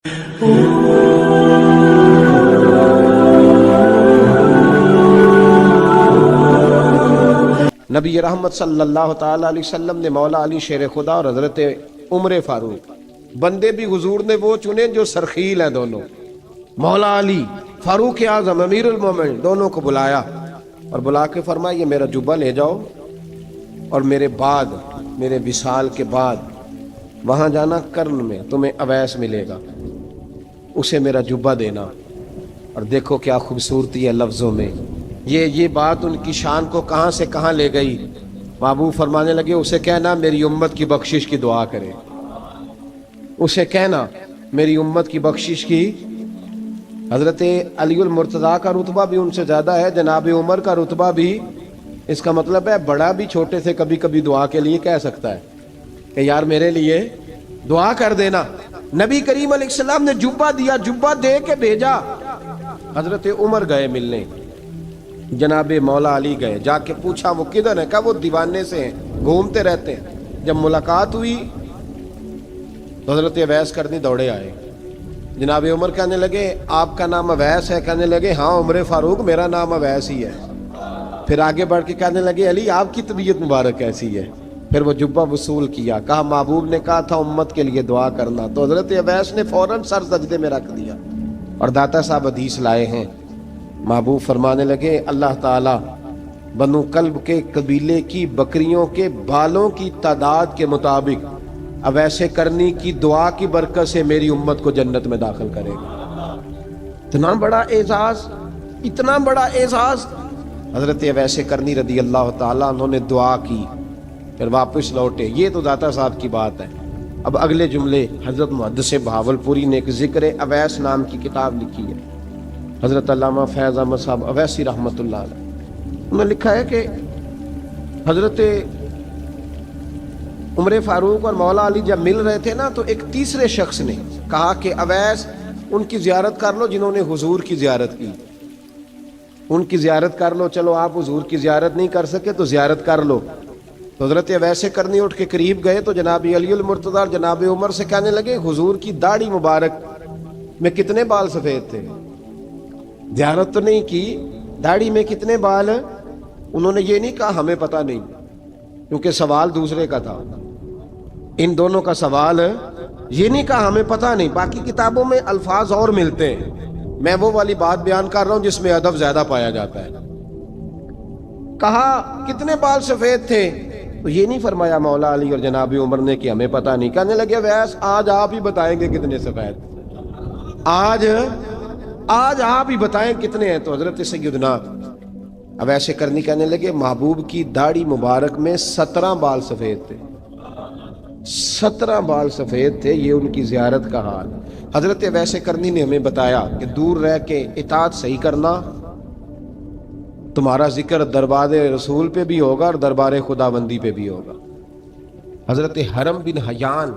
نبی رحمت صلی اللہ تعالی علیہ وسلم نے مولا علی شیر خدا اور حضرت عمر فاروق بندے بھی حضور نے وہ چنے جو سرخیل ہیں دونوں، مولا علی فاروق اعظم امیر المومنین دونوں کو بلایا اور بلا کے فرمایا یہ میرا جبہ لے جاؤ اور میرے بعد میرے وصال کے بعد وہاں جانا کرن میں تمہیں اویس ملے گا، اسے میرا جبہ دینا۔ اور دیکھو کیا خوبصورتی ہے لفظوں میں، یہ بات ان کی شان کو کہاں سے کہاں لے گئی۔ محبوب فرمانے لگے اسے کہنا میری امت کی بخشش کی دعا کرے، اسے کہنا میری امت کی بخشش کی۔ حضرت علی المرتضیٰ کا رتبہ بھی ان سے زیادہ ہے، جناب عمر کا رتبہ بھی، اس کا مطلب ہے بڑا بھی چھوٹے سے کبھی کبھی دعا کے لیے کہہ سکتا ہے کہ یار میرے لیے دعا کر دینا۔ نبی کریم علیہ السلام نے جبہ دیا، جبہ دے کے بھیجا۔ حضرت عمر گئے ملنے، جناب مولا علی گئے، جا کے پوچھا وہ کدھر ہے، کہا وہ دیوانے سے ہیں، گھومتے رہتے ہیں۔ جب ملاقات ہوئی تو حضرت اویس کرنی دوڑے آئے۔ جناب عمر کہنے لگے آپ کا نام اویس ہے؟ کہنے لگے ہاں عمر فاروق میرا نام اویس ہی ہے۔ پھر آگے بڑھ کے کہنے لگے علی آپ کی طبیعت مبارک کیسی ہے؟ پھر وہ جبہ وصول کیا، کہا محبوب نے کہا تھا امت کے لیے دعا کرنا، تو حضرت اویس نے فوراً سر سجدے میں رکھ دیا۔ اور داتا صاحب حدیث لائے ہیں، محبوب فرمانے لگے اللہ تعالیٰ بنو کلب کے قبیلے کی بکریوں کے بالوں کی تعداد کے مطابق اویس کرنی کی دعا کی برکت سے میری امت کو جنت میں داخل کرے گا۔ اتنا بڑا اعزاز، اتنا بڑا اعزاز۔ حضرت اویس کرنی رضی اللہ تعالیٰ انہوں نے دعا کی، پھر واپس لوٹے۔ یہ تو داتا صاحب کی بات ہے۔ اب اگلے جملے حضرت محدث بہاولپوری نے ایک ذکر اویس نام کی کتاب لکھی ہے، حضرت علامہ فیض احمد صاحب اویسی رحمۃ اللہ علیہ، انہوں نے لکھا ہے کہ حضرت عمر فاروق اور مولا علی جب مل رہے تھے نا تو ایک تیسرے شخص نے کہا کہ اویس ان کی زیارت کر لو جنہوں نے حضور کی زیارت کی، ان کی زیارت کر لو، چلو آپ حضور کی زیارت نہیں کر سکے تو زیارت کر لو۔ تو حضرت اویس کرنی اٹھ کے قریب گئے تو جناب علی المرتضیٰ اور جناب عمر سے کہنے لگے حضور کی داڑھی مبارک میں کتنے بال سفید تھے؟ زیارت تو نہیں کی، داڑھی میں کتنے بال؟ انہوں نے یہ نہیں کہا ہمیں پتہ نہیں، کیونکہ سوال دوسرے کا تھا۔ ان دونوں کا سوال یہ نہیں کہا ہمیں پتہ نہیں، باقی کتابوں میں الفاظ اور ملتے ہیں، میں وہ والی بات بیان کر رہا ہوں جس میں ادب زیادہ پایا جاتا ہے۔ کہا کتنے بال سفید تھے؟ تو یہ نہیں فرمایا مولا علی اور جناب عمر نے کہ ہمیں پتہ نہیں، کہنے لگے ویس آج آپ ہی بتائیں گے کتنے سفید، آج آپ ہی بتائیں کتنے ہیں۔ تو حضرت سیدنا اویس کرنی کہنے لگے محبوب کی داڑھی مبارک میں 17 بال سفید تھے، 17 بال سفید تھے، یہ ان کی زیارت کا حال۔ حضرت اویس کرنی نے ہمیں بتایا کہ دور رہ کے اطاعت صحیح کرنا، تمہارا ذکر دربار رسول پہ بھی ہوگا اور دربار خداوندی پہ بھی ہوگا۔ حضرت حرم بن حیان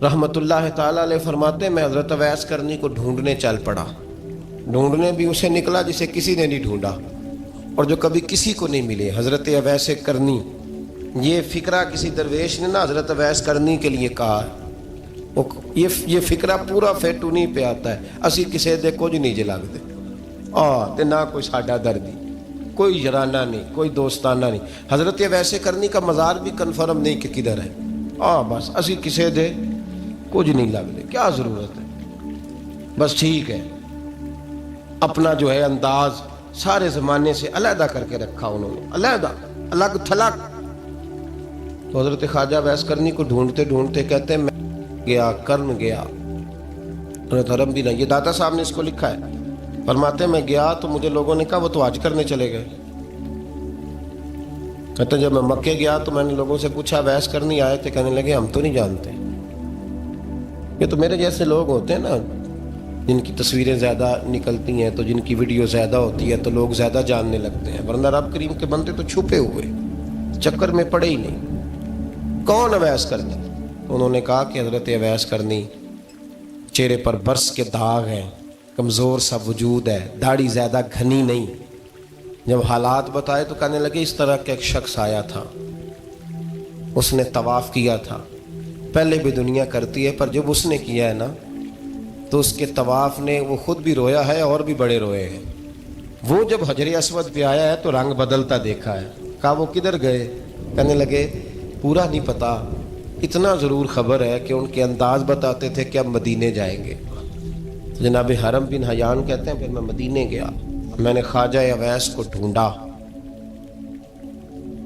رحمت اللہ تعالیٰ علیہ فرماتے ہیں میں حضرت اویس کرنی کو ڈھونڈنے چل پڑا، ڈھونڈنے بھی اسے نکلا جسے کسی نے نہیں ڈھونڈا اور جو کبھی کسی کو نہیں ملے۔ حضرت اویس کرنی، یہ فکرہ کسی درویش نے نا حضرت اویس کرنی کے لیے کہا، یہ فکرہ پورا فیٹونی پہ آتا ہے، اسی کسے دے کچھ نہیں جے لگتے تے نہ کوئی ساڈا دردی، کوئی یارانہ نہیں، کوئی دوستانہ نہیں۔ حضرت اویس کرنی کا مزار بھی کنفرم نہیں کہ کدھر ہے، بس اسی کسے دے کچھ نہیں لگتے، کیا ضرورت ہے، بس ٹھیک ہے۔ اپنا جو ہے انداز سارے زمانے سے علیحدہ کر کے رکھا انہوں نے، علیحدہ، الگ تھلگ۔ تو حضرت خواجہ اویس کرنی کو ڈھونڈتے ڈھونڈتے کہتے ہیں میں گیا، کرن گیا، حضرت حرم بھی نہیں، یہ داتا صاحب نے اس کو لکھا ہے، فرماتے ہیں میں گیا تو مجھے لوگوں نے کہا وہ تو حج کرنے چلے گئے۔ کہتے ہیں جب میں مکے گیا تو میں نے لوگوں سے پوچھا اویس کرنی آئے تھے؟ کہنے لگے ہم تو نہیں جانتے۔ یہ تو میرے جیسے لوگ ہوتے ہیں نا جن کی تصویریں زیادہ نکلتی ہیں تو جن کی ویڈیو زیادہ ہوتی ہے تو لوگ زیادہ جاننے لگتے ہیں، ورنہ رب کریم کے بندے تو چھپے ہوئے چکر میں پڑے ہی نہیں۔ کون اویس کرنی؟ انہوں نے کہا کہ حضرت اویس کرنی، چہرے پر برس کے داغ ہیں، کمزور سا وجود ہے، داڑھی زیادہ گھنی نہیں۔ جب حالات بتائے تو کہنے لگے اس طرح کا ایک شخص آیا تھا، اس نے طواف کیا تھا، پہلے بھی دنیا کرتی ہے پر جب اس نے کیا ہے نا تو اس کے طواف نے وہ خود بھی رویا ہے اور بھی بڑے روئے ہیں. وہ جب حجر اسود پہ آیا ہے تو رنگ بدلتا دیکھا ہے. کہا وہ کدھر گئے؟ کہنے لگے پورا نہیں پتا، اتنا ضرور خبر ہے کہ ان کے انداز بتاتے تھے کہ اب مدینے جائیں گے. جناب حرم بن حیان کہتے ہیں پھر میں مدینے گیا، میں نے خواجہ اویس کو ڈھونڈا.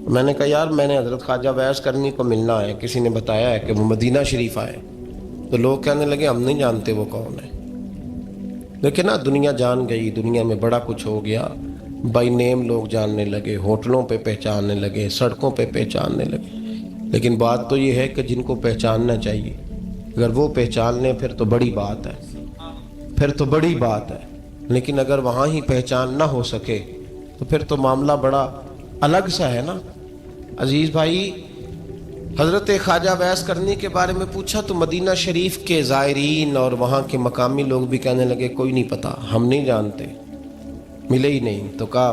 میں نے کہا یار میں نے حضرت خواجہ اویس کرنی کو ملنا ہے، کسی نے بتایا ہے کہ وہ مدینہ شریف آئے. تو لوگ کہنے لگے ہم نہیں جانتے وہ کون ہے. لیکن نا دنیا جان گئی، دنیا میں بڑا کچھ ہو گیا، بائی نیم لوگ جاننے لگے، ہوٹلوں پہ پہچاننے لگے، سڑکوں پہ پہچاننے لگے. لیکن بات تو یہ ہے کہ جن کو پہچاننا چاہیے اگر وہ پہچان لیں پھر تو بڑی بات ہے، پھر تو بڑی بات ہے. لیکن اگر وہاں ہی پہچان نہ ہو سکے تو پھر تو معاملہ بڑا الگ سا ہے نا. عزیز بھائی، حضرت خواجہ اویس کرنی کے بارے میں پوچھا تو مدینہ شریف کے زائرین اور وہاں کے مقامی لوگ بھی کہنے لگے کوئی نہیں پتا، ہم نہیں جانتے، ملے ہی نہیں. تو کہا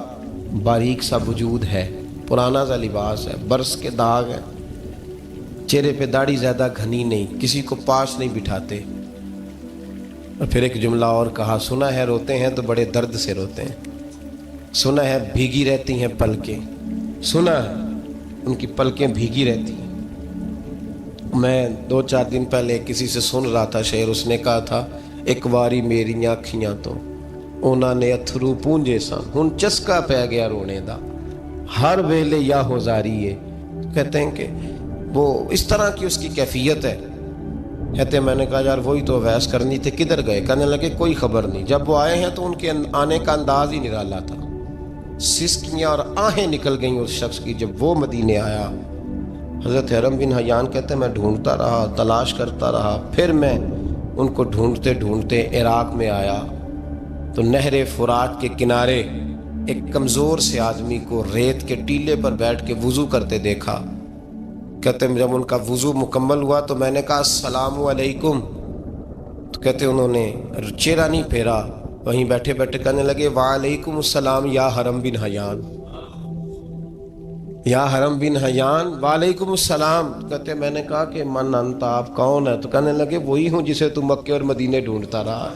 باریک سا وجود ہے، پرانا سا لباس ہے، برس کے داغ ہے، چہرے پہ داڑھی زیادہ گھنی نہیں، کسی کو پاس نہیں بٹھاتے. اور پھر ایک جملہ اور کہا، سنا ہے روتے ہیں تو بڑے درد سے روتے ہیں، سنا ہے بھیگی رہتی ہیں پلکیں، سنا ہے ان کی پلکیں بھیگی رہتی ہیں. میں 2-4 دن پہلے کسی سے سن رہا تھا شعر، اس نے کہا تھا ایک واری میری آنکھیاں تو انہوں نے اتھرو پونجے سن ہن چسکا پہ گیا رونے دا ہر ویلے یا ہو زاری ہے. کہتے ہیں کہ وہ اس طرح کی اس کی کیفیت ہے. کہتے ہیں میں نے کہا یار وہی تو اویس کرنی تھے، کدھر گئے؟ کہنے لگے کوئی خبر نہیں. جب وہ آئے ہیں تو ان کے آنے کا انداز ہی نرالا تھا، سسکیاں اور آہیں نکل گئیں اس شخص کی جب وہ مدینے آیا. حضرت حرم بن حیان کہتے ہیں میں ڈھونڈتا رہا، تلاش کرتا رہا، پھر میں ان کو ڈھونڈتے ڈھونڈتے عراق میں آیا تو نہر فرات کے کنارے ایک کمزور سے آدمی کو ریت کے ٹیلے پر بیٹھ کے وضو کرتے دیکھا. کہتے ہیں جب ان کا وضو مکمل ہوا تو میں نے کہا السلام علیکم. تو کہتے ہیں انہوں نے چہرہ نہیں پھیرا، وہیں بیٹھے بیٹھے کہنے لگے وعلیکم السلام یا حرم بن حیان، یا حرم بن حیان وعلیکم السلام. کہتے میں نے کہا کہ من انت، آپ کون ہے؟ تو کہنے لگے وہی ہوں جسے تو مکے اور مدینے ڈھونڈتا رہا.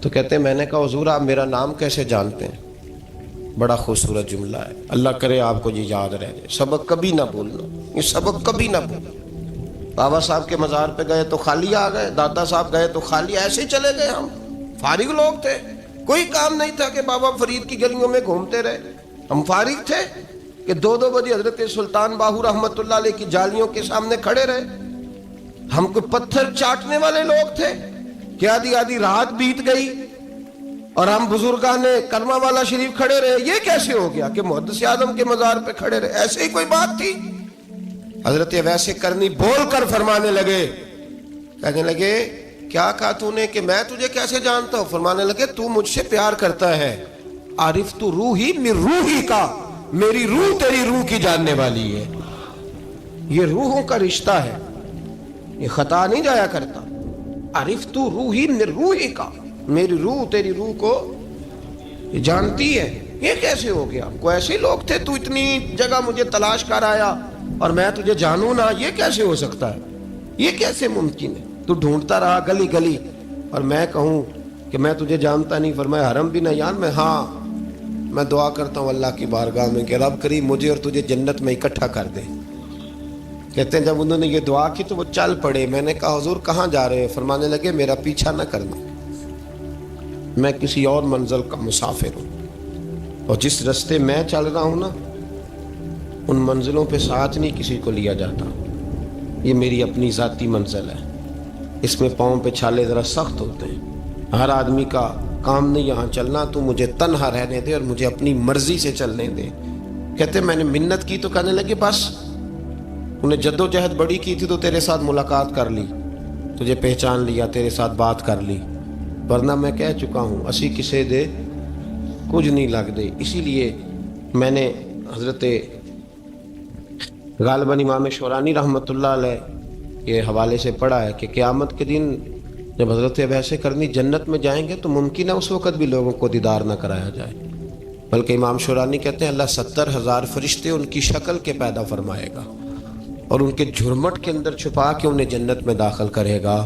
تو کہتے میں نے کہا حضور آپ میرا نام کیسے جانتے ہیں؟ بڑا خوبصورت جملہ ہے، اللہ کرے آپ کو یہ یاد رہ جائے. سبق کبھی نہ بھولنا، یہ سبق کبھی نہ بھولنا. بابا صاحب کے مزار پہ گئے تو خالی آ گئے، دادا صاحب گئے تو خالی، ایسے ہی چلے گئے. ہم فارغ لوگ تھے، کوئی کام نہیں تھا کہ بابا فرید کی گلیوں میں گھومتے رہے. ہم فارغ تھے کہ 2 بجے حضرت سلطان باہو رحمت اللہ علیہ کی جالیوں کے سامنے کھڑے رہے. ہم کوئی پتھر چاٹنے والے لوگ تھے کہ آدھی رات بیت گئی اور ہم بزرگان کلمہ والا شریف کھڑے رہے. یہ کیسے ہو گیا کہ محدث اعظم کے مزار پہ کھڑے رہے؟ ایسے ہی کوئی بات تھی؟ حضرت ویسے کرنی بول کر فرمانے لگے، کہنے لگے کیا کہا تو نے کہ میں تجھے کیسے جانتا ہوں؟ فرمانے لگے تو مجھ سے پیار کرتا ہے، عارف تو روحی من روحی کا، میری روح تیری روح کی جاننے والی ہے. یہ روحوں کا رشتہ ہے، یہ خطا نہیں جایا کرتا. عارف تو روحی من روحی کا، میری روح تیری روح کو جانتی ہے. یہ کیسے ہو گیا؟ کوئی ایسے لوگ تھے تو اتنی جگہ مجھے تلاش کر آیا اور میں تجھے جانوں نہ؟ یہ کیسے ہو سکتا ہے؟ یہ کیسے ممکن ہے؟ تو ڈھونڈتا رہا گلی گلی اور میں کہوں کہ میں تجھے جانتا نہیں؟ فرمایا حرم بن حیان میں، ہاں میں دعا کرتا ہوں اللہ کی بارگاہ میں کہ رب کریم مجھے اور تجھے جنت میں اکٹھا کر دے. کہتے ہیں جب انہوں نے یہ دعا کی تو وہ چل پڑے. میں نے کہا حضور کہاں جا رہے ہیں؟ فرمانے لگے میرا پیچھا نہ کرنا، میں کسی اور منزل کا مسافر ہوں، اور جس رستے میں چل رہا ہوں نا ان منزلوں پہ ساتھ نہیں کسی کو لیا جاتا. یہ میری اپنی ذاتی منزل ہے، اس میں پاؤں پہ چھالے ذرا سخت ہوتے ہیں. ہر آدمی کا کام نہیں یہاں چلنا، تو مجھے تنہا رہنے دے اور مجھے اپنی مرضی سے چلنے دے. کہتے میں نے منت کی تو کہنے لگے بس انہیں جد و جہد بڑی کی تھی تو تیرے ساتھ ملاقات کر لی، تجھے پہچان لیا، تیرے ساتھ بات کر لی، ورنہ میں کہہ چکا ہوں اسی کسے دے کچھ نہیں لگ دے. اسی لیے میں نے حضرت غالباً امام شورانی رحمۃ اللہ علیہ کے حوالے سے پڑھا ہے کہ قیامت کے دن جب حضرت ویسے کرنی جنت میں جائیں گے تو ممکن ہے اس وقت بھی لوگوں کو دیدار نہ کرایا جائے، بلکہ امام شورانی کہتے ہیں اللہ 70,000 فرشتے ان کی شکل کے پیدا فرمائے گا اور ان کے جھرمٹ کے اندر چھپا کے انہیں جنت میں داخل کرے گا.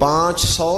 500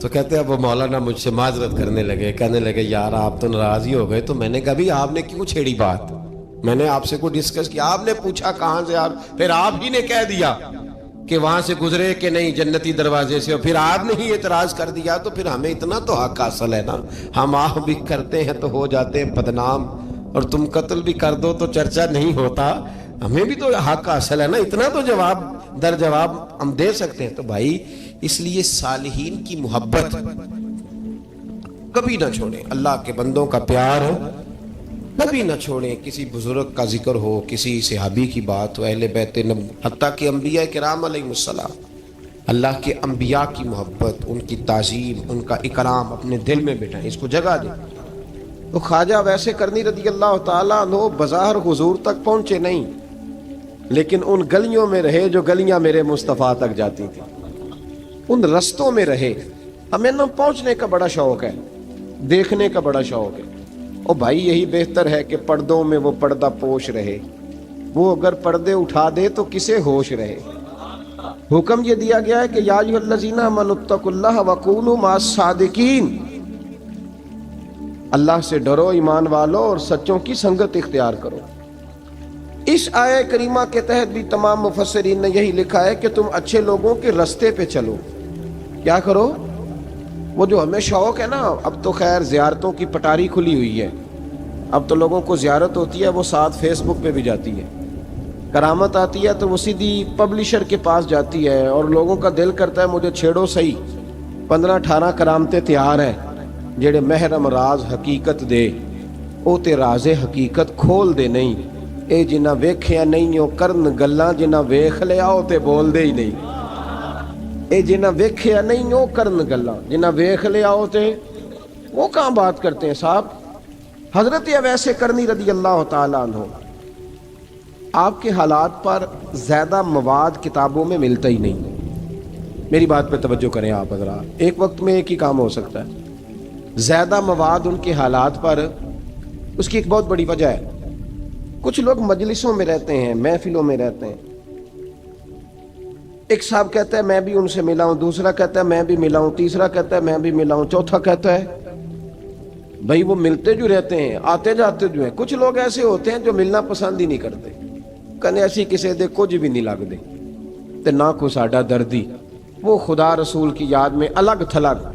تو کہتے ہیں اب وہ مولانا مجھ سے معذرت کرنے لگے، کہنے لگے یار آپ تو ناراض ہی ہو گئے. تو میں نے کہا بھی آپ نے کیوں چھیڑی بات؟ میں نے آپ سے کوئی ڈسکس کیا؟ آپ نے پوچھا کہاں سے، آپ پھر آپ ہی نے کہہ دیا کہ وہاں سے گزرے کہ نہیں جنتی دروازے سے، اور پھر آپ نے ہی اعتراض کر دیا. تو پھر ہمیں اتنا تو حق حاصل ہے نا، ہم آپ بھی کرتے ہیں تو ہو جاتے ہیں بدنام، اور تم قتل بھی کر دو تو چرچا نہیں ہوتا. ہمیں بھی تو حق حاصل ہے نا، اتنا تو جواب در جواب ہم دے سکتے ہیں. تو بھائی اس لیے صالحین کی محبت کبھی نہ چھوڑیں، اللہ کے بندوں کا پیار ہو کبھی نہ چھوڑیں. کسی بزرگ کا ذکر ہو، کسی صحابی کی بات ہو، اہل بیت نبی، حتیٰ کہ انبیاء کرام علیہ السلام، اللہ کے انبیاء کی محبت، ان کی تعظیم، ان کا اکرام اپنے دل میں بٹھائیں، اس کو جگہ دیں. تو خواجہ ویسے کرنی رضی اللہ تعالیٰ عنہ بظاہر حضور تک پہنچے نہیں، لیکن ان گلیوں میں رہے جو گلیاں میرے مصطفیٰ تک جاتی تھیں، ان رستوں میں رہے. ہمیں نہ پہنچنے کا بڑا شوق ہے، دیکھنے کا بڑا شوق ہے. اور بھائی یہی بہتر ہے کہ پردوں میں وہ پردہ پوش رہے، وہ اگر پردے اٹھا دے تو کسے ہوش رہے. حکم یہ دیا گیا ہے کہ یا ایھا الذین آمنوا اتقوا اللہ وکونوا مع الصادقین، اللہ سے ڈرو ایمان والو اور سچوں کی سنگت اختیار کرو. اس آیہ کریمہ کے تحت بھی تمام مفسرین نے یہی لکھا ہے کہ تم اچھے لوگوں کے رستے پہ چلو. کیا کرو؟ وہ جو ہمیں شوق ہے نا، اب تو خیر زیارتوں کی پٹاری کھلی ہوئی ہے، اب تو لوگوں کو زیارت ہوتی ہے وہ ساتھ فیس بک پہ بھی جاتی ہے. کرامت آتی ہے تو وہ سیدھی پبلشر کے پاس جاتی ہے، اور لوگوں کا دل کرتا ہے مجھے چھیڑو صحیح. 15-18 کرامتیں تیار ہیں جڑے محرم راز حقیقت دے، او تے راز حقیقت کھول دے نہیں. اے جنہ ویکھیا نہیں او کرن گلاں، جنہ ویکھ لیا او تے بول دے ہی نہیں. اے جنہ ویکھیا نہیں او کرن گلاں، جنہ ویکھ لیا او تے وہ کہاں بات کرتے ہیں صاحب. حضرت اویس کرنی رضی اللہ تعالیٰ عنہ، آپ کے حالات پر زیادہ مواد کتابوں میں ملتا ہی نہیں. میری بات پہ توجہ کریں آپ حضرات، ایک وقت میں ایک ہی کام ہو سکتا ہے. زیادہ مواد ان کے حالات پر، اس کی ایک بہت بڑی وجہ ہے. کچھ لوگ مجلسوں میں رہتے ہیں، محفلوں میں رہتے ہیں. ایک صاحب کہتا ہے میں بھی ان سے ملا ہوں، دوسرا کہتا ہے میں بھی ملا ہوں، تیسرا کہتا ہے میں بھی ملا ہوں، چوتھا کہتا ہے بھائی وہ ملتے جو رہتے ہیں، آتے جاتے جو ہیں. کچھ لوگ ایسے ہوتے ہیں جو ملنا پسند ہی نہیں کرتے، کنے ایسی کسی دے کچھ بھی نہیں لگ دے تے نہ کو ساڈا دردی. وہ خدا رسول کی یاد میں الگ تھلگ،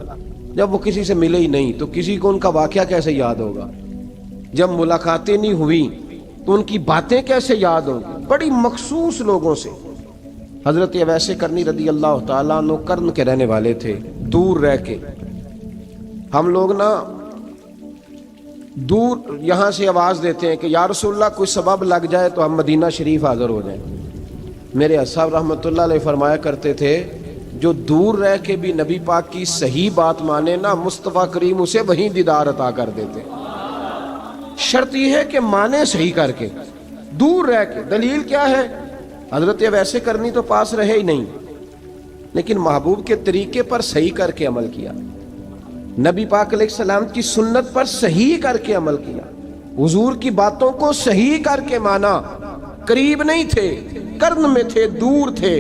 جب وہ کسی سے ملے ہی نہیں تو کسی کو ان کا واقعہ کیسے یاد ہوگا؟ جب ملاقاتیں نہیں ہوئی تو ان کی باتیں کیسے یاد ہوں گی؟ بڑی مخصوص لوگوں سے. حضرت اویس کرنی رضی اللہ تعالیٰ عنہ کرن کے رہنے والے تھے، دور رہ کے. ہم لوگ نا دور یہاں سے آواز دیتے ہیں کہ یا رسول اللہ کوئی سبب لگ جائے تو ہم مدینہ شریف حاضر ہو جائیں. میرے اصحاب رحمۃ اللہ علیہ فرمایا کرتے تھے جو دور رہ کے بھی نبی پاک کی صحیح بات مانے نا، مصطفیٰ کریم اسے وہیں دیدار عطا کر دیتے. شرط یہ ہے کہ مانے صحیح کر کے، دور رہ کے. دلیل کیا ہے؟ حضرت ویسے کرنی تو پاس رہے ہی نہیں، لیکن محبوب کے طریقے پر صحیح کر کے عمل کیا، نبی پاک علیہ السلام کی سنت پر صحیح کر کے عمل کیا، حضور کی باتوں کو صحیح کر کے مانا. قریب نہیں تھے، کرن میں تھے، دور تھے،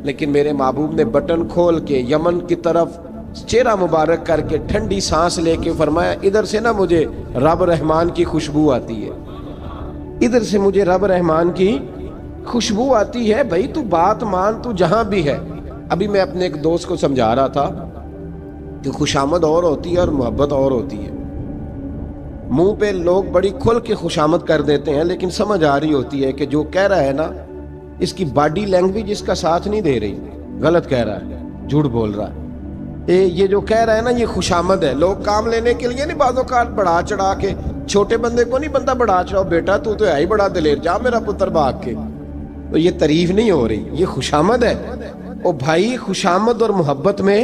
لیکن میرے محبوب نے بٹن کھول کے یمن کی طرف چہرہ مبارک کر کے ٹھنڈی سانس لے کے فرمایا ادھر سے نا مجھے رب رحمان کی خوشبو آتی ہے، ادھر سے مجھے رب رحمان کی خوشبو آتی ہے. بھائی تو بات مان، تو جہاں بھی ہے. ابھی میں اپنے ایک دوست کو سمجھا رہا تھا کہ خوشامد اور ہوتی ہے اور محبت اور ہوتی ہے. منہ پہ لوگ بڑی کھل کے خوشامد کر دیتے ہیں، لیکن سمجھ آ رہی ہوتی ہے کہ جو کہہ رہا ہے نا اس کی باڈی لینگویج اس کا ساتھ نہیں دے رہی، غلط کہہ رہا ہے، جھوٹ بول رہا ہے. یہ جو کہہ رہا ہے نا یہ خوشامد ہے. لوگ کام لینے کے لیے نہیں بعض اوقات بڑھا چڑھا کے، چھوٹے بندے کو نہیں بندہ بڑھا چڑھاؤ، بیٹا تو ہے ہی بڑا دلیر، جا میرا پتر بھاگ کے. تو یہ تعریف نہیں ہو رہی، یہ خوشامد ہے. او بھائی خوشامد اور محبت میں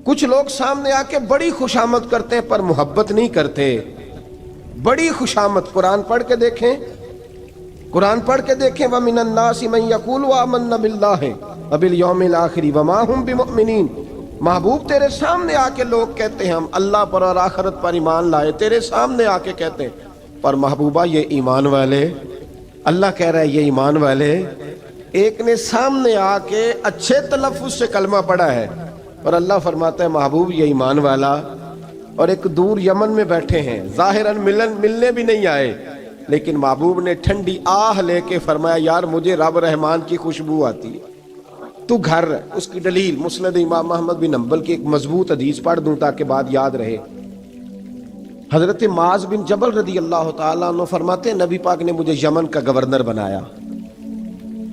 کچھ لوگ سامنے آ کے بڑی خوشامد کرتے ہیں پر محبت نہیں کرتے. بڑی خوشامد قرآن پڑھ کے دیکھیں، قرآن پڑھ کے دیکھیں وَمِنَ النَّاسِ مَن يَقُولُ آمَنَّا بِاللَّهِ وَبِالْيَوْمِ الْآخِرِ وَمَا هُمْ بِمُؤْمِنِينَ. محبوب تیرے سامنے آ کے لوگ کہتے ہیں ہم اللہ پر اور آخرت پر ایمان لائے، تیرے سامنے آ کے کہتے ہیں، پر محبوبہ یہ ایمان والے، اللہ کہہ رہا ہے یہ ایمان والے. ایک نے سامنے آ کے اچھے تلفظ سے کلمہ پڑھا ہے، اور اللہ فرماتا ہے محبوب یہ ایمان والا اور ایک دور یمن میں بیٹھے ہیں، ظاہراً ملنے بھی نہیں آئے، لیکن محبوب نے ٹھنڈی آہ لے کے فرمایا یار مجھے رب رحمان کی خوشبو آتی ہے، تو گھر۔ اس کی دلیل مسند امام احمد بن حنبل کی ایک مضبوط حدیث پڑھ دوں تاکہ بات یاد رہے۔ حضرت معاذ بن جبل رضی اللہ تعالیٰ عنہ فرماتے ہیں نبی پاک نے مجھے یمن کا گورنر بنایا۔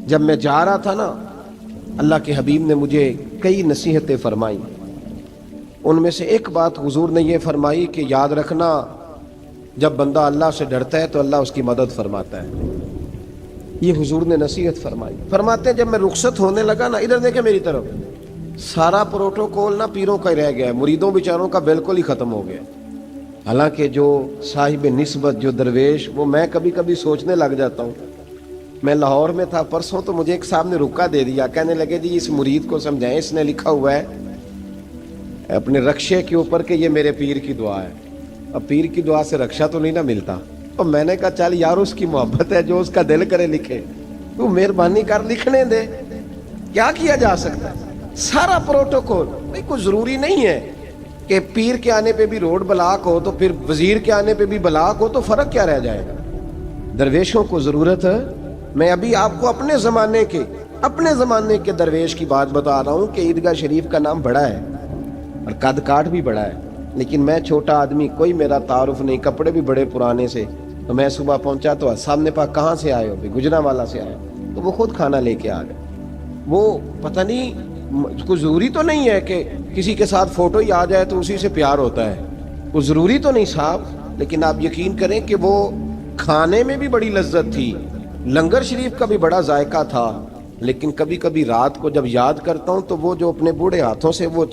جب میں جا رہا تھا نا، اللہ کے حبیب نے مجھے کئی نصیحتیں فرمائیں، ان میں سے ایک بات حضور نے یہ فرمائی کہ یاد رکھنا جب بندہ اللہ سے ڈرتا ہے تو اللہ اس کی مدد فرماتا ہے۔ یہ حضور نے نصیحت فرمائی۔ فرماتے ہیں جب میں رخصت ہونے لگا نا، ادھر دیکھیں میری طرف، سارا پروٹوکول نا پیروں کا ہی رہ گیا ہے، مریدوں بیچاروں کا بالکل ہی ختم ہو گیا۔ حالانکہ جو صاحب نسبت، جو درویش، وہ میں کبھی کبھی سوچنے لگ جاتا ہوں۔ میں لاہور میں تھا پرسوں، تو مجھے ایک صاحب نے رکا دے دیا، کہنے لگے جی اس مرید کو سمجھائیں، اس نے لکھا ہوا ہے اپنے رکشے کے اوپر کہ یہ میرے پیر کی دعا ہے۔ اب پیر کی دعا سے رکشہ تو نہیں نہ ملتا، اور میں نے کہا چل یار اس کی محبت ہے، جو اس کا دل کرے لکھے، تو مہربانی کر لکھنے دے، کیا کیا جا سکتا ہے۔ سارا پروٹوکول بھائی کوئی ضروری نہیں ہے کہ پیر کے آنے پہ بھی روڈ بلاک ہو تو پھر وزیر کے آنے پہ بھی بلاک ہو، تو فرق کیا رہ جائے گا۔ درویشوں کو ضرورت ہے۔ میں ابھی آپ کو اپنے زمانے کے درویش کی بات بتا رہا ہوں کہ عیدگاہ شریف کا نام بڑا ہے اور قد کاٹ بھی بڑا ہے، لیکن میں چھوٹا آدمی، کوئی میرا تعارف نہیں، کپڑے بھی بڑے پرانے سے، تو میں صبح پہنچا تو سامنے پاک کہاں سے آئے ہو؟ بھی گجرا والا سے آئے، تو وہ خود کھانا لے کے آ گئے۔ وہ پتہ نہیں، کوئی ضروری تو نہیں ہے کہ کسی کے ساتھ فوٹو ہی آ جائے تو اسی سے پیار ہوتا ہے، کوئی ضروری تو نہیں صاحب، لیکن آپ یقین کریں کہ وہ کھانے میں بھی بڑی لذت تھی، لنگر شریف کا بھی بڑا ذائقہ تھا، لیکن کبھی کبھی رات کو جب یاد کرتا ہوں تو وہ جو اپنے بوڑھے ہاتھوں سے وہ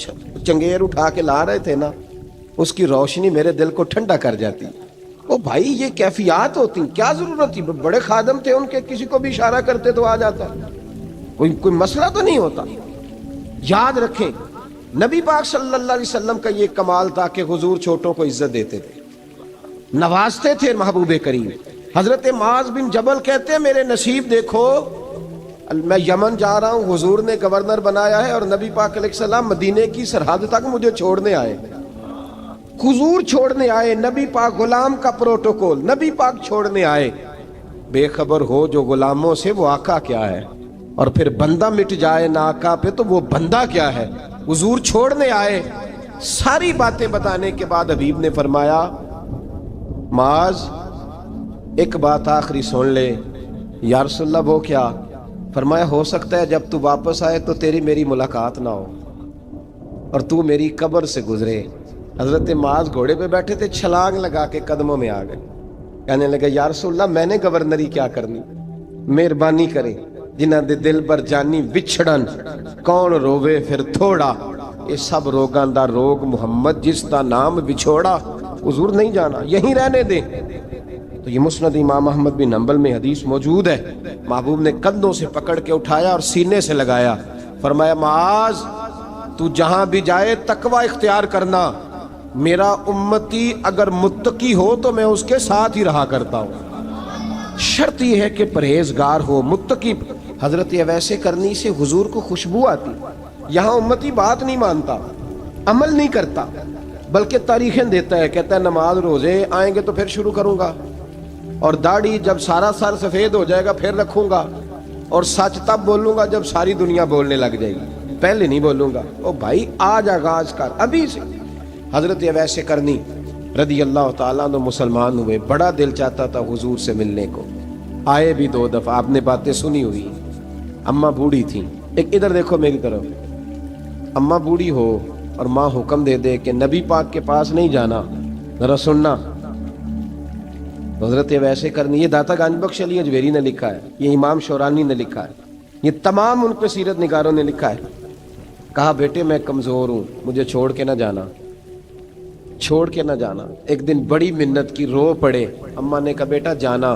چنگیر اٹھا کے لا رہے تھے نا، اس کی روشنی میرے دل کو ٹھنڈا کر جاتی۔ او بھائی یہ کیفیات ہوتی، کیا ضرورت تھی؟ بڑے خادم تھے ان کے، کسی کو بھی اشارہ کرتے تو آ جاتا، کوئی مسئلہ تو نہیں ہوتا۔ یاد رکھیں نبی پاک صلی اللہ علیہ وسلم کا یہ کمال تھا کہ حضور چھوٹوں کو عزت دیتے تھے، نوازتے تھے محبوب کریم۔ حضرت معاذ بن جبل کہتے ہیں میرے نصیب دیکھو، میں یمن جا رہا ہوں، حضور نے گورنر بنایا ہے، اور نبی پاک علیہ السلام مدینے کی سرحد تک مجھے چھوڑنے آئے، حضور چھوڑنے آئے، نبی پاک غلام کا پروٹوکول، نبی پاک چھوڑنے آئے۔ بے خبر ہو جو غلاموں سے وہ آقا کیا ہے، اور پھر بندہ مٹ جائے نہ آقا پہ تو وہ بندہ کیا ہے۔ حضور چھوڑنے آئے، ساری باتیں بتانے کے بعد حبیب نے فرمایا معاذ ایک بات آخری سن لے۔ یا رسول اللہ وہ کیا؟ فرمایا ہو سکتا ہے جب تو واپس آئے تو تیری میری ملاقات نہ ہو اور تو میری قبر سے گزرے۔ حضرت معاذ گھوڑے پہ بیٹھے تھے، چھلانگ لگا کے قدموں میں آ گئے، کہنے لگے یا رسول اللہ میں نے گورنری کیا کرنی، مہربانی کرے، جنہاں دے دل بر جانی وچھڑن، کون روے پھر تھوڑا، یہ سب روگاں دا روگ محمد جس دا نام بچھوڑا۔ حضور نہیں جانا، یہیں رہنے دیں۔ تو یہ مسند امام احمد بن حنبل میں حدیث موجود ہے۔ محبوب نے کندھوں سے پکڑ کے اٹھایا اور سینے سے لگایا، فرمایا معاذ تو جہاں بھی جائے تقوی اختیار کرنا، میرا امتی اگر متقی ہو تو میں اس کے ساتھ ہی رہا کرتا ہوں، شرط یہ ہے کہ پرہیزگار ہو، متقی۔ حضرت ویسے کرنی سے حضور کو خوشبو آتی۔ یہاں امتی بات نہیں مانتا، عمل نہیں کرتا، بلکہ تاریخیں دیتا ہے، کہتا ہے نماز روزے آئیں گے تو پھر شروع کروں گا، اور داڑھی جب سارا سر سفید ہو جائے گا پھر رکھوں گا، اور سچ تب بولوں گا جب ساری دنیا بولنے لگ جائے گی، پہلے نہیں بولوں گا۔ او بھائی آج آغاز کر ابھی سے۔ حضرت ویسے کرنی رضی اللہ تعالیٰ عنہ مسلمان ہوئے، بڑا دل چاہتا تھا حضور سے ملنے کو، آئے بھی 2 دفعہ، آپ نے باتیں سنی ہوئی۔ اماں بوڑھی تھیں، ایک ادھر دیکھو میری طرف، اماں بوڑھی ہو اور ماں حکم دے دے کہ نبی پاک کے پاس نہیں جانا، ذرا سننا۔ حضرت ویسے کرنی، یہ داتا گنج بخش علی اجویری نے لکھا ہے، یہ امام شورانی نے لکھا ہے، یہ تمام ان پہ سیرت نگاروں نے لکھا ہے۔ کہا بیٹے میں کمزور ہوں، مجھے چھوڑ کے نہ جانا، چھوڑ کے نہ جانا۔ ایک دن بڑی منت کی، رو پڑے۔ اماں نے کہا بیٹا جانا،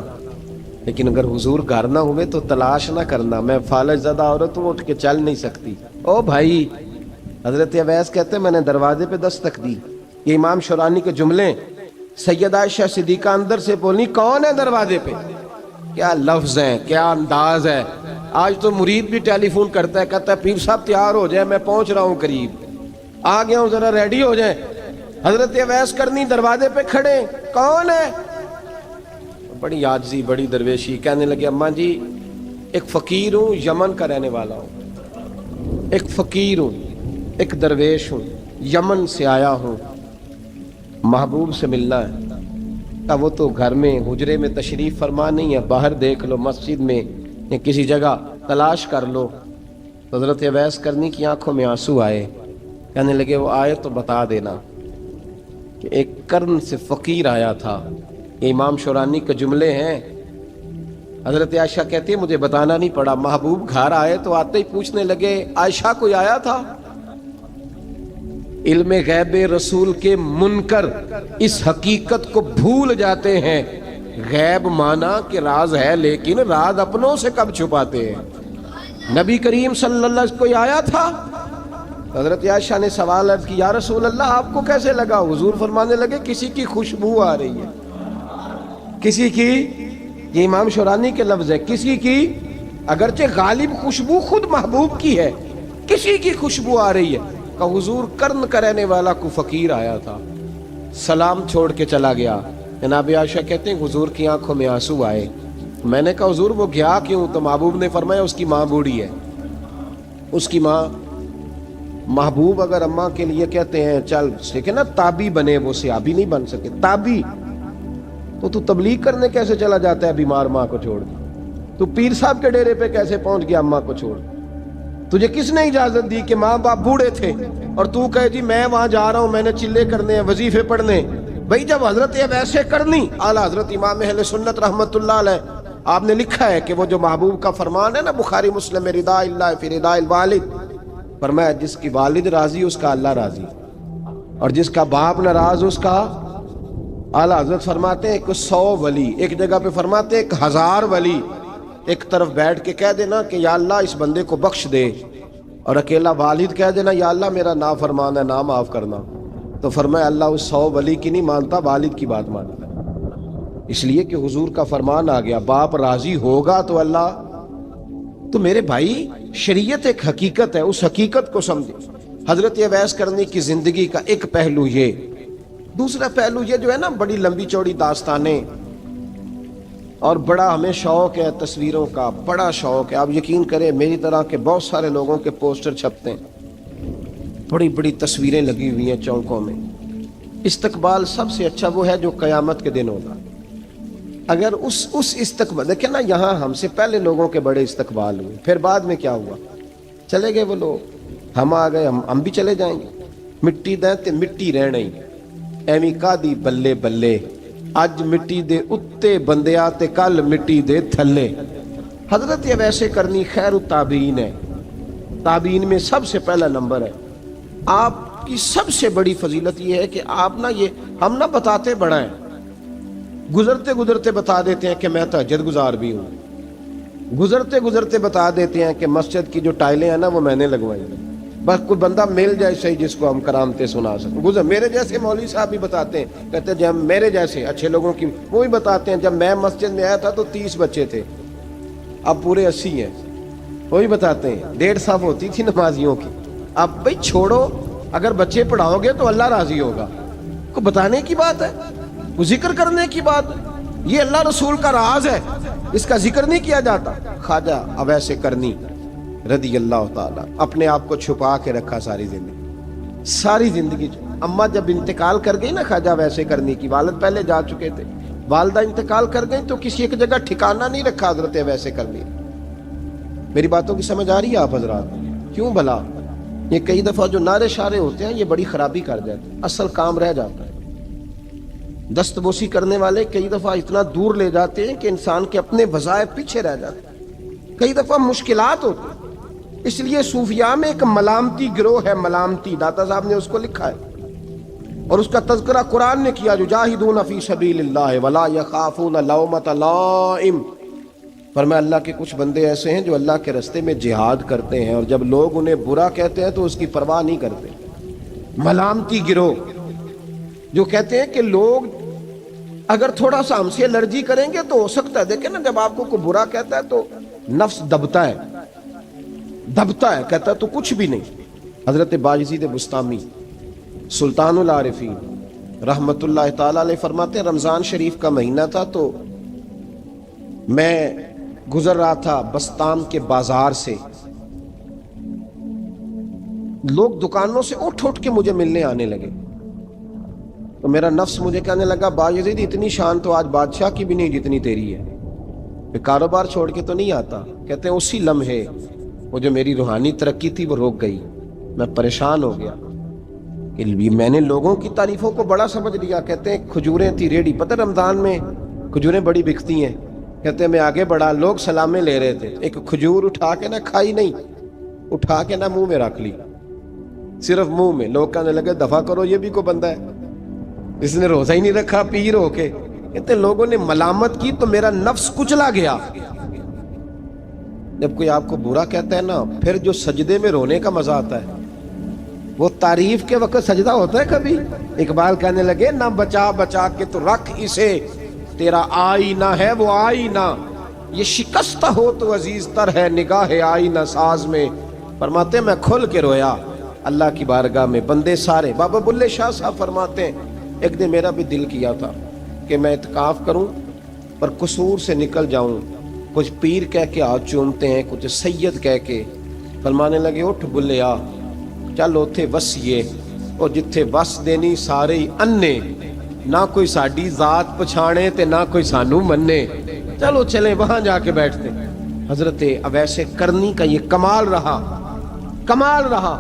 لیکن اگر حضور گھر نہ ہوئے تو تلاش نہ کرنا، میں فالج زدہ عورت ہوں، اٹھ کے چل نہیں سکتی۔ او بھائی، حضرت اویس کہتے ہیں میں نے دروازے پہ دستک دی، یہ امام شورانی کے جملے، سیدہ عائشہ صدیقہ اندر سے بولنی کون ہے دروازے پہ؟ کیا لفظ ہیں، کیا انداز ہے۔ آج تو مرید بھی ٹیلی فون کرتا ہے، کہتا ہے پیر صاحب تیار ہو جائے، میں پہنچ رہا ہوں قریب۔ آ گیا ہوں ذرا ریڈی ہو جائیں. حضرت اویس کرنی دروازے پہ کھڑے, کون ہے؟ بڑی عاجزی, بڑی درویشی. کہنے لگے اماں جی ایک فقیر ہوں, یمن کا رہنے والا ہوں, ایک فقیر ہوں, ایک درویش ہوں, یمن سے آیا ہوں, محبوب سے ملنا ہے. کہ وہ تو گھر میں حجرے میں تشریف فرما نہیں ہے, باہر دیکھ لو, مسجد میں یا کسی جگہ تلاش کر لو. حضرت اویس کرنی کی آنکھوں میں آنسو آئے. کہنے لگے وہ آئے تو بتا دینا کہ ایک قرن سے فقیر آیا تھا. یہ امام شورانی کے جملے ہیں. حضرت عائشہ کہتی ہے مجھے بتانا نہیں پڑا, محبوب گھر آئے تو آتے ہی پوچھنے لگے عائشہ کوئی آیا تھا؟ علم غیب رسول کے منکر اس حقیقت کو بھول جاتے ہیں. غیب مانا کہ راز ہے, لیکن راز اپنوں سے کب چھپاتے ہیں. نبی کریم صلی اللہ علیہ وسلم کوئی آیا تھا؟ حضرت عائشہ نے سوال عرض کی یا رسول اللہ آپ کو کیسے لگا؟ حضور فرمانے لگے کسی کی خوشبو آ رہی ہے. کسی کی, یہ امام شورانی کے لفظ ہے, کسی کی, اگرچہ غالب خوشبو خود محبوب کی ہے, کسی کی خوشبو آ رہی ہے. کہ حضور قرن کا رہنے والا کو فقیر آیا تھا, سلام چھوڑ کے چلا گیا. جناب عائشہ کہتے ہیں حضور کی آنکھوں میں آنسو آئے. میں نے کہا حضور وہ گیا کیوں؟ تو محبوب نے فرمایا اس کی ماں بوڑھی ہے. اس کی ماں, محبوب اگر اماں کے لیے کہتے ہیں چل ٹھیک ہے نا تابی بنے, وہ صحابی نہیں بن سکے, تابی, تو تبلیغ کرنے کیسے چلا جاتا ہے بیمار ماں کو چھوڑ کے؟ تو پیر صاحب کے ڈیرے پہ کیسے پہنچ گیا اماں کو چھوڑ؟ تجھے کس نے اجازت دی کہ ماں باپ بوڑھے تھے اور تو کہے جی میں وہاں جا رہا ہوں, میں نے چلے کرنے ہیں, وظیفے پڑھنے؟ بھئی جب حضرت ویسے کرنی اعلیٰ حضرت امام اہل سنت رحمت اللہ علیہ آپ نے لکھا ہے کہ وہ جو محبوب کا فرمان ہے نا بخاری مسلم میں, رضا اللہ فی رضا الوالد, فرمایا جس کی والد راضی اس کا اللہ راضی, اور جس کا باپ ناراض اس کا. اعلیٰ حضرت فرماتے ہیں 100 ولی, ایک جگہ پہ فرماتے ہیں 1000 ولی ایک طرف بیٹھ کے کہہ دینا کہ یا اللہ اس بندے کو بخش دے, اور اکیلا والد کہہ دینا یا اللہ میرا نافرمان ہے, نا معاف کرنا. تو فرمایا اللہ اس 100 ولی کی نہیں مانتا, والد کی بات مانتا. اس لیے کہ حضور کا فرمان آ گیا باپ راضی ہوگا تو اللہ. تو میرے بھائی شریعت ایک حقیقت ہے, اس حقیقت کو سمجھے. حضرت اویس کرنی کی زندگی کا ایک پہلو یہ. دوسرا پہلو یہ جو ہے نا بڑی لمبی چوڑی داستانیں, اور بڑا ہمیں شوق ہے تصویروں کا, بڑا شوق ہے. آپ یقین کریں میری طرح کے بہت سارے لوگوں کے پوسٹر چھپتے ہیں, بڑی بڑی تصویریں لگی ہوئی ہیں چوکوں میں. استقبال سب سے اچھا وہ ہے جو قیامت کے دن ہوگا. اگر اس استقبال دیکھیں نا, یہاں ہم سے پہلے لوگوں کے بڑے استقبال ہوئے, پھر بعد میں کیا ہوا, چلے گئے وہ لوگ, ہم آ گئے, ہم بھی چلے جائیں گے. مٹی دیں تے مٹی رہنا ہی, ایویں کا دی بلے بلے, اج مٹی دے اتے بندیا تے کل مٹی دے تھلے. حضرت اویس کرنی خیر التابعین ہے, تابعین میں سب سے پہلا نمبر ہے. آپ کی سب سے بڑی فضیلت یہ ہے کہ آپ نا, یہ ہم نہ بتاتے بڑا ہیں, گزرتے گزرتے بتا دیتے ہیں کہ میں تہجد گزار بھی ہوں, گزرتے گزرتے بتا دیتے ہیں کہ مسجد کی جو ٹائلیں ہیں نا وہ میں نے لگوائی ہیں. بس کوئی بندہ مل جائے صحیح جس کو ہم کرامتیں سنا سکیں. میرے جیسے مولوی صاحب بھی بتاتے ہیں, کہتے ہیں جب میرے جیسے اچھے لوگوں کی وہ بھی بتاتے ہیں جب میں مسجد میں آیا تھا تو 30 بچے تھے, اب پورے 80 ہیں. وہ بھی بتاتے ہیں 1.5 صف ہوتی تھی نمازیوں کی, اب بھائی چھوڑو, اگر بچے پڑھاؤ گے تو اللہ راضی ہوگا. کو بتانے کی بات ہے, وہ ذکر کرنے کی بات ہے. یہ اللہ رسول کا راز ہے, اس کا ذکر نہیں کیا جاتا. خواجہ اویس کرنی رضی اللہ تعالیٰ اپنے آپ کو چھپا کے رکھا ساری زندگی. اماں جب انتقال کر گئی نا خواجہ اویس کرنی کی, والد پہلے جا چکے تھے, والدہ انتقال کر گئی تو کسی ایک جگہ ٹھکانہ نہیں رکھا حضرت اویس کرنی. میری باتوں کی سمجھ آ رہی ہے آپ حضرات؟ کیوں بھلا یہ کئی دفعہ جو نعرے شارے ہوتے ہیں یہ بڑی خرابی کر جاتے ہیں, اصل کام رہ جاتا ہے. دست بوسی کرنے والے کئی دفعہ اتنا دور لے جاتے ہیں کہ انسان کے اپنے وظائف پیچھے رہ جاتے ہیں, کئی دفعہ مشکلات ہوتی ہیں. اس لیے صوفیاء میں ایک ملامتی گروہ ہے, ملامتی, داتا صاحب نے اس کو لکھا ہے اور اس کا تذکرہ قرآن نے کیا, یجاہدون فی سبیل اللہ ولا یخافون لومۃ لائم. فرمایا اللہ کے کچھ بندے ایسے ہیں جو اللہ کے رستے میں جہاد کرتے ہیں اور جب لوگ انہیں برا کہتے ہیں تو اس کی پرواہ نہیں کرتے. ملامتی گروہ جو کہتے ہیں کہ لوگ اگر تھوڑا سا ہم سے الرجی کریں گے تو ہو سکتا ہے, دیکھیں نا جب آپ کو کوئی برا کہتا ہے تو نفس دبتا ہے, کہتا ہے تو کچھ بھی نہیں, حضرت باجزید بستامی سلطان العارفین رحمت اللہ تعالی علیہ فرماتے ہیں رمضان شریف کا مہینہ تھا تو میں گزر رہا تھا بستام کے بازار سے، لوگ دکانوں سے اٹھ اٹھ کے مجھے ملنے آنے لگے، تو میرا نفس مجھے کہنے لگا باجزید اتنی شان تو آج بادشاہ کی بھی نہیں جتنی تیری ہے، میں کاروبار چھوڑ کے تو نہیں آتا۔ کہتے ہیں اسی لمحے وہ جو میری روحانی ترقی تھی وہ رک گئی، میں پریشان ہو گیا کہ میں نے لوگوں کی تعریفوں کو بڑا سمجھ لیا۔ کہتے ہیں کھجوریں تھی ریڈی، پتہ رمضان میں کھجوریں بڑی بکتی ہیں، کہتے ہیں میں آگے بڑھا، لوگ سلامیں لے رہے تھے، ایک کھجور اٹھا کے نہ کھائی نہیں، اٹھا کے نہ منہ میں رکھ لی، صرف منہ میں۔ لوگ کہنے لگے دفع کرو، یہ بھی کوئی بندہ ہے اس نے روزہ ہی نہیں رکھا پیر ہو کے۔ کہتے ہیں لوگوں نے ملامت کی تو میرا نفس کچلا گیا۔ جب کوئی آپ کو برا کہتا ہے نا، پھر جو سجدے میں رونے کا مزہ آتا ہے، وہ تعریف کے وقت سجدہ ہوتا ہے کبھی؟ اقبال کہنے لگے نہ بچا بچا کے تو رکھ اسے، تیرا آئینہ ہے وہ آئینہ، یہ شکستہ ہو تو عزیز تر ہے نگاہ آئینہ ساز میں۔ فرماتے ہیں میں کھل کے رویا اللہ کی بارگاہ میں، بندے سارے۔ بابا بلے شاہ صاحب فرماتے ہیں ایک دن میرا بھی دل کیا تھا کہ میں اعتکاف کروں پر قصور سے نکل جاؤں، کچھ پیر کہہ کے ہاتھ چومتے ہیں، کچھ سید کہہ کے۔ فرمانے لگے اٹھ بلیا چل اوتھے وسیے، اور جتھے وس دینی سارے ہی انے، نہ کوئی ساڈی ذات پچھانے تے نہ کوئی سانو مننے، چلو چلیں وہاں جا کے بیٹھتے۔ حضرت اویس کرنی کا یہ کمال رہا، کمال رہا۔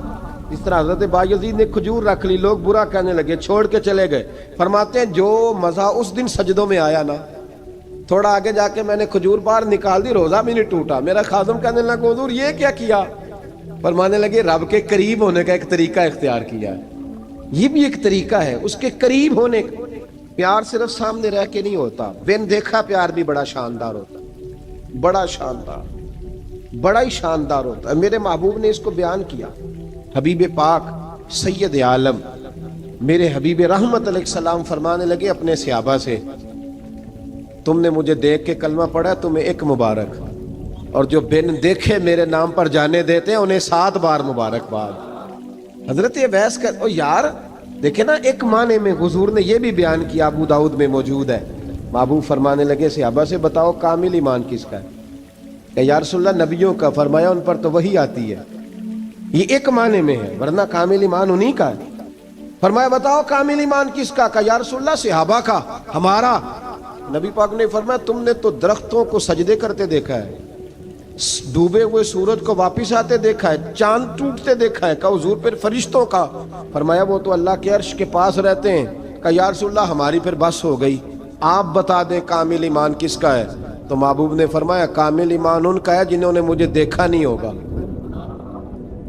اس طرح حضرت بایزید نے کھجور رکھ لی، لوگ برا کہنے لگے، چھوڑ کے چلے گئے۔ فرماتے ہیں جو مزہ اس دن سجدوں میں آیا نا، تھوڑا آگے جا کے میں نے کھجور باہر نکال دی، روزہ بھی نہیں ٹوٹا۔ میرا خادم کہنے لگا حضور یہ کیا کیا؟ فرمانے لگے رب کے قریب ہونے کا ایک طریقہ اختیار کیا ہے، یہ بھی ایک طریقہ ہے اس کے قریب ہونے کا۔ پیار صرف سامنے رہ کے نہیں ہوتا، بن دیکھا پیار بھی بڑا شاندار ہوتا ہے، بڑا شاندار، بڑا ہی شاندار ہوتا ہے۔ میرے محبوب نے اس کو بیان کیا، حبیب پاک سید عالم میرے حبیب رحمت علیہ السلام فرمانے لگے اپنے صحابہ سے، تم نے مجھے دیکھ کے کلمہ پڑھا، تمہیں ایک مبارک، اور جو بن دیکھے میرے نام پر جانے دیتے ہیں انہیں 7 بار مبارکباد۔ حضرت اویس کا او یار دیکھیں نا، ایک معنی میں حضور نے یہ بھی بیان کیا، ابو داؤد میں موجود ہے۔ محبوب فرمانے لگے صحابہ سے بتاؤ کامل ایمان کس کا ہے؟ کہ یا رسول اللہ نبیوں کا۔ فرمایا ان پر تو وہی آتی ہے، یہ ایک معنی میں ہے، ورنہ کامل ایمان انہی کا ہے۔ فرمایا بتاؤ کامل ایمان کس کا؟ کہ یا رسول اللہ صحابہ کا، ہمارا۔ نبی پاک نے فرمایا تم نے تو درختوں کو سجدے کرتے دیکھا ہے، ڈوبے ہوئے سورج کو واپس آتے دیکھا ہے، چاند ٹوٹتے دیکھا ہے۔ کہا حضور پھر فرشتوں کا؟ فرمایا وہ تو اللہ کے عرش کے پاس رہتے ہیں۔ کہا یا رسول اللہ ہماری پھر بس ہو گئی، آپ بتا دیں کامل ایمان کس کا ہے؟ تو محبوب نے فرمایا کامل ایمان ان کا ہے جنہوں نے مجھے دیکھا نہیں ہوگا،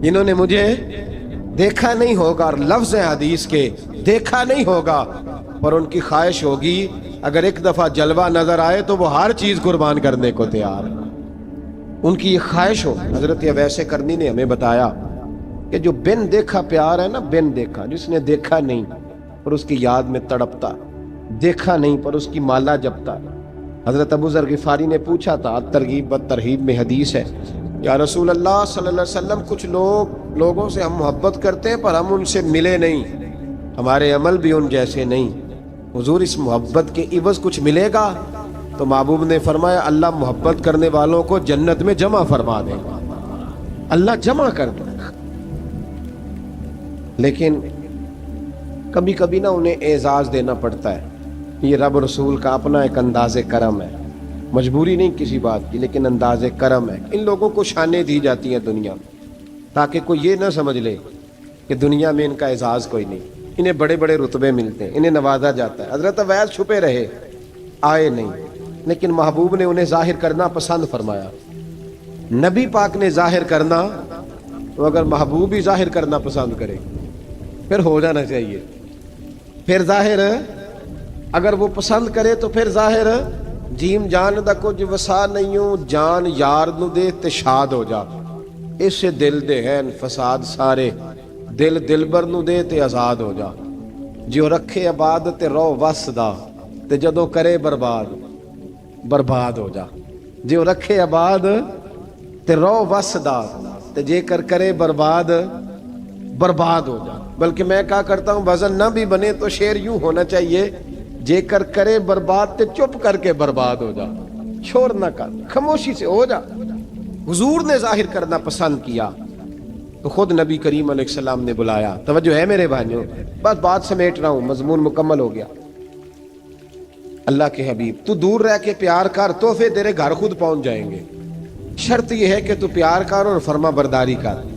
جنہوں نے مجھے دیکھا نہیں ہوگا، اور لفظ حدیث کے دیکھا نہیں ہوگا، اور ان کی خواہش ہوگی اگر ایک دفعہ جلوہ نظر آئے تو وہ ہر چیز قربان کرنے کو تیار ہے، ان کی یہ خواہش ہو۔ حضرت اویس کرنی نے ہمیں بتایا کہ جو بن دیکھا پیار ہے نا، بن دیکھا، جس نے دیکھا نہیں پر اس کی یاد میں تڑپتا، دیکھا نہیں پر اس کی مالا جپتا۔ حضرت ابو ذر غفاری نے پوچھا تھا، ترغیب و ترہیب میں حدیث ہے، یا رسول اللہ صلی اللہ علیہ وسلم کچھ لوگوں سے ہم محبت کرتے ہیں پر ہم ان سے ملے نہیں، ہمارے عمل بھی ان جیسے نہیں، حضور اس محبت کے عوض کچھ ملے گا؟ تو محبوب نے فرمایا اللہ محبت کرنے والوں کو جنت میں جمع فرما دے گا، اللہ جمع کر دے گا۔ لیکن کبھی کبھی نا انہیں اعزاز دینا پڑتا ہے، یہ رب رسول کا اپنا ایک انداز کرم ہے، مجبوری نہیں کسی بات کی، لیکن انداز کرم ہے۔ ان لوگوں کو شانیں دی جاتی ہیں دنیا میں تاکہ کوئی یہ نہ سمجھ لے کہ دنیا میں ان کا اعزاز کوئی نہیں، انہیں بڑے بڑے رتبے ملتے ہیں، انہیں نوازا جاتا ہے۔ حضرت اویس چھپے رہے، آئے نہیں، لیکن محبوب نے انہیں ظاہر کرنا پسند فرمایا۔ نبی پاک نے ظاہر کرنا تو اگر محبوب ہی ظاہر کرنا پسند کرے پھر ہو جانا چاہیے، پھر ظاہر اگر وہ پسند کرے تو پھر ظاہر جیم جان دا کچھ وسا نہیں ہوں، جان یار نو دے تے شاد ہو جا، اس سے دل دے ہیں فساد سارے، دل دلبر نو دے تے آزاد ہو جا، جو رکھے آباد تے رو وس دا تے جدوں کرے برباد برباد ہو جا، جو رکھے آباد تے رو وس دا تے جے کر کرے برباد برباد ہو جا. بلکہ میں کہا کرتا ہوں وزن نہ بھی بنے تو شعر یوں ہونا چاہیے جے کر کرے برباد تے چپ کر کے برباد ہو جا, شور نہ کر, خاموشی سے ہو جا. حضور نے ظاہر کرنا پسند کیا تو خود نبی کریم علیہ السلام نے بلایا. توجہ ہے میرے بھائیوں, بس بات سمیٹ رہا ہوں, مضمون مکمل ہو گیا. اللہ کے حبیب تو دور رہ کے پیار کر, تحفے تیرے گھر خود پہنچ جائیں گے. شرط یہ ہے کہ تو پیار کر اور فرما برداری کر.